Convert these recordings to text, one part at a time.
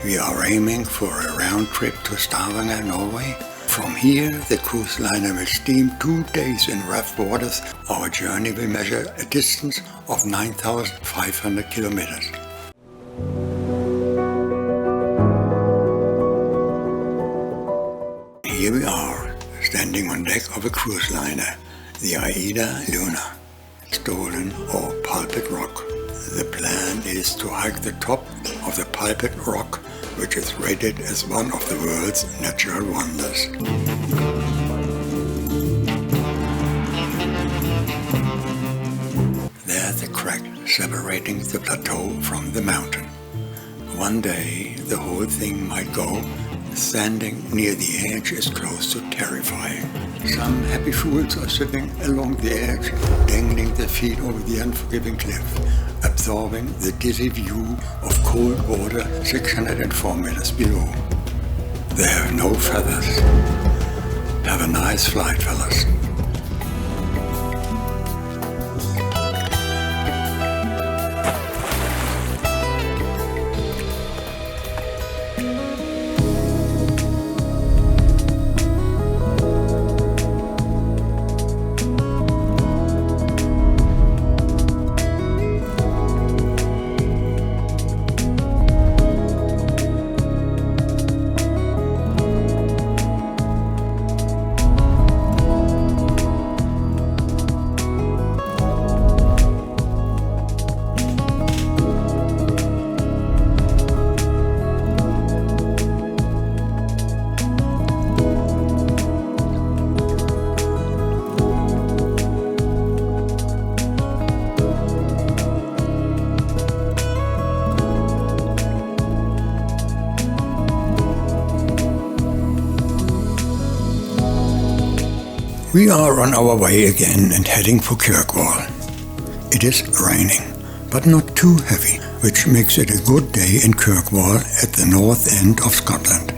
We are aiming for a round trip to Stavanger, Norway. From here, the cruise liner will steam 2 days in rough waters. Our journey will measure a distance of 9,500 kilometers. Here we are, standing on deck of a cruise liner, the Aida Luna, stolen or pulpit rock. The plan is to hike the top of the pulpit rock, which is rated as one of the world's natural wonders. There's a crack separating the plateau from the mountain. One day the whole thing might go. Standing near the edge is close to terrifying. Some happy fools are sitting along the edge, dangling their feet over the unforgiving cliff, absorbing the dizzy view of cold water 604 meters below. They have no feathers. Have a nice flight, fellas. We are on our way again and heading for Kirkwall. It is raining, but not too heavy, which makes it a good day in Kirkwall at the north end of Scotland.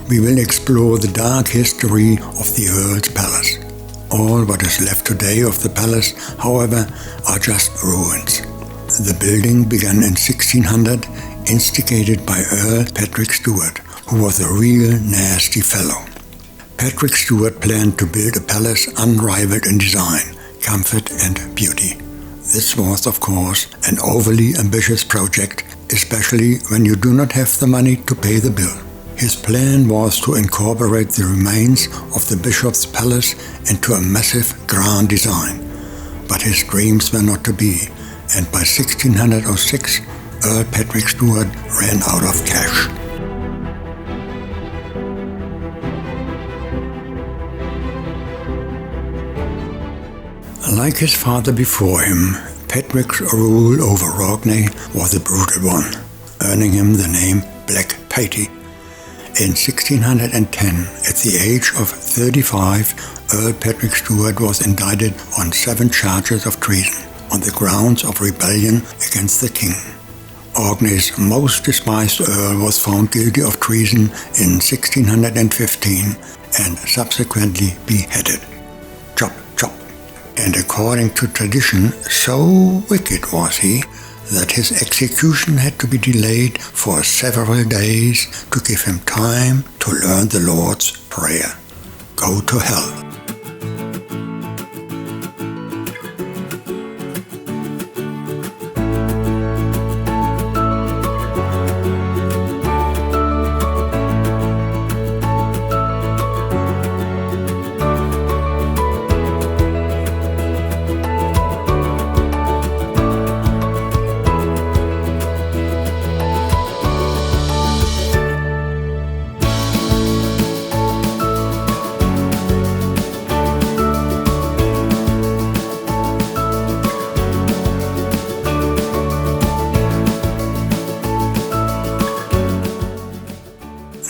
We will explore the dark history of the Earl's Palace. All what is left today of the palace, however, are just ruins. The building began in 1600, instigated by Earl Patrick Stewart, who was a real nasty fellow. Patrick Stewart planned to build a palace unrivaled in design, comfort and beauty. This was, of course, an overly ambitious project, especially when you do not have the money to pay the bill. His plan was to incorporate the remains of the bishop's palace into a massive grand design. But his dreams were not to be, and by 1606, Earl Patrick Stewart ran out of cash. Like his father before him, Patrick's rule over Orkney was a brutal one, earning him the name Black Patey. In 1610, at the age of 35, Earl Patrick Stewart was indicted on 7 charges of treason on the grounds of rebellion against the king. Orkney's most despised earl was found guilty of treason in 1615 and subsequently beheaded. Chop, chop. And according to tradition, so wicked was he that his execution had to be delayed for several days to give him time to learn the Lord's Prayer. Go to hell.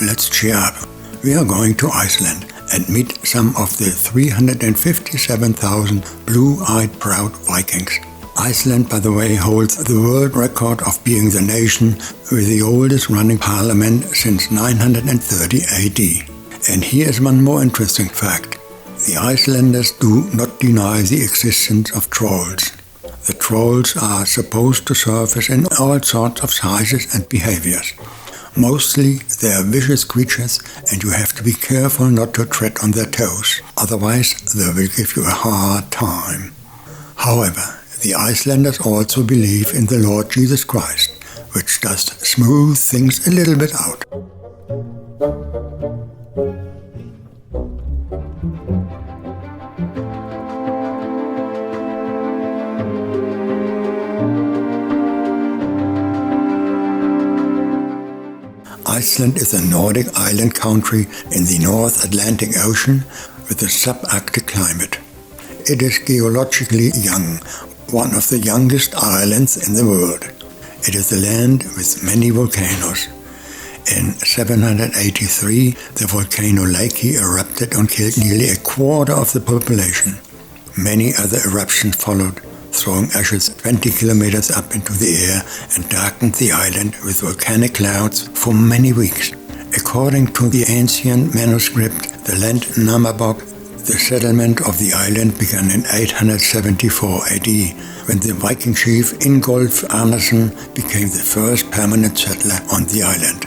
Let's cheer up. We are going to Iceland and meet some of the 357,000 blue-eyed proud Vikings. Iceland, by the way, holds the world record of being the nation with the oldest running parliament since 930 AD. And here's one more interesting fact. The Icelanders do not deny the existence of trolls. The trolls are supposed to surface in all sorts of sizes and behaviors. Mostly they are vicious creatures and you have to be careful not to tread on their toes, otherwise they will give you a hard time. However, the Icelanders also believe in the Lord Jesus Christ, which does smooth things a little bit out. Iceland is a Nordic island country in the North Atlantic Ocean with a subarctic climate. It is geologically young, one of the youngest islands in the world. It is a land with many volcanoes. In 783, the volcano Laki erupted and killed nearly a quarter of the population. Many other eruptions followed, throwing ashes 20 kilometers up into the air and darkened the island with volcanic clouds for many weeks. According to the ancient manuscript, the land Namabok, the settlement of the island began in 874 AD, when the Viking chief Ingolf Arnason became the first permanent settler on the island.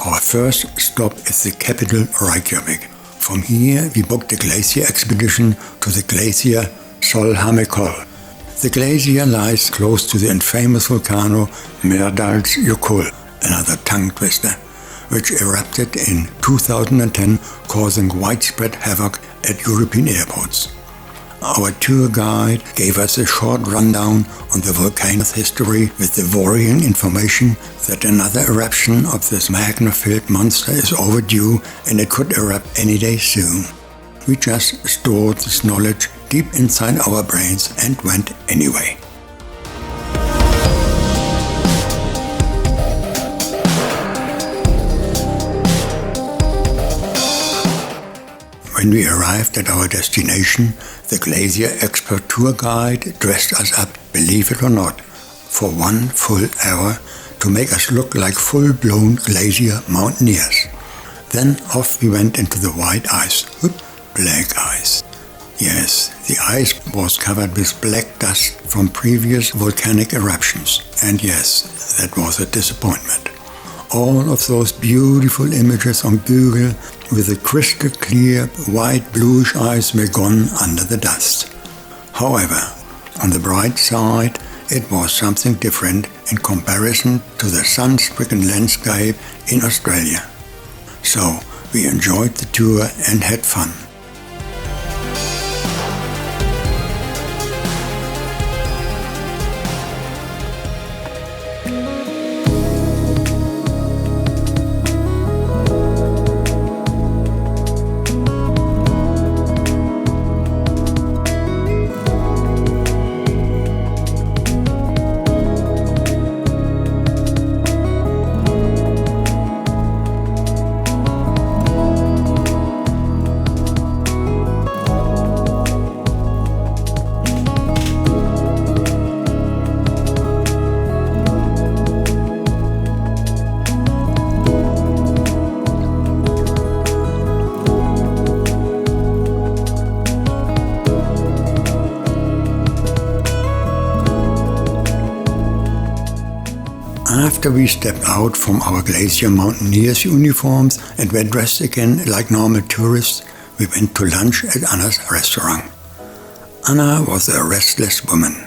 Our first stop is the capital Reykjavik. From here we booked a glacier expedition to the glacier Solhamekol. The glacier lies close to the infamous volcano Mýrdalsjökull, another tongue twister, which erupted in 2010, causing widespread havoc at European airports. Our tour guide gave us a short rundown on the volcano's history with the worrying information that another eruption of this magma-filled monster is overdue and it could erupt any day soon. We just stored this knowledge deep inside our brains and went anyway. When we arrived at our destination, the glacier expert tour guide dressed us up, believe it or not, for 1 full hour to make us look like full-blown glacier mountaineers. Then off we went into the white ice. Black ice. Yes, the ice was covered with black dust from previous volcanic eruptions. And yes, that was a disappointment. All of those beautiful images on Google with the crystal clear white bluish ice were gone under the dust. However, on the bright side, it was something different in comparison to the sun-stricken landscape in Australia. So we enjoyed the tour and had fun. After we stepped out from our glacier mountaineers uniforms and were dressed again like normal tourists, we went to lunch at Anna's restaurant. Anna was a restless woman,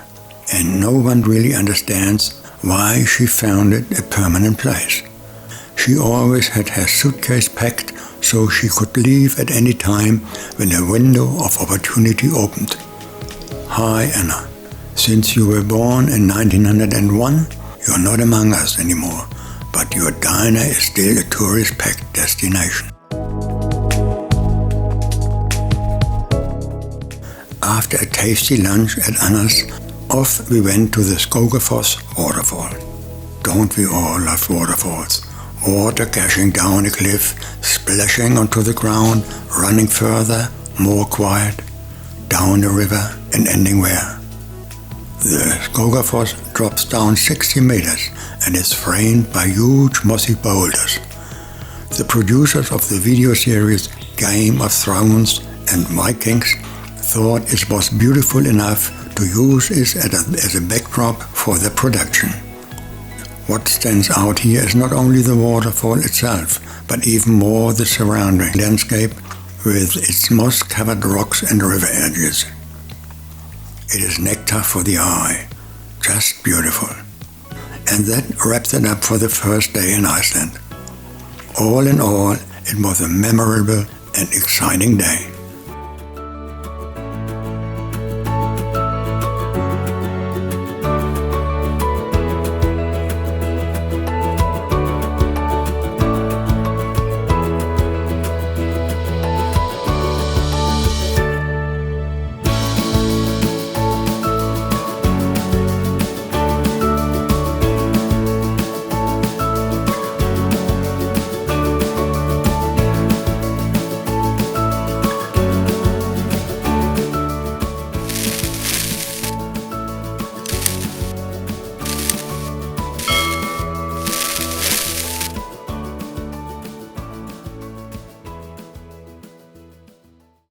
and no one really understands why she found it a permanent place. She always had her suitcase packed so she could leave at any time when a window of opportunity opened. Hi Anna, since you were born in 1901, you're not among us anymore, but your diner is still a tourist-packed destination. After a tasty lunch at Anna's, off we went to the Skogafoss waterfall. Don't we all love waterfalls? Water gushing down a cliff, splashing onto the ground, running further, more quiet, down the river and ending where? The Skogafoss drops down 60 meters and is framed by huge mossy boulders. The producers of the video series Game of Thrones and Vikings, thought it was beautiful enough to use it as a backdrop for the production. What stands out here is not only the waterfall itself, but even more the surrounding landscape with its moss-covered rocks and river edges. It is nectar for the eye, just beautiful. And that wraps it up for the first day in Iceland. All in all, it was a memorable and exciting day.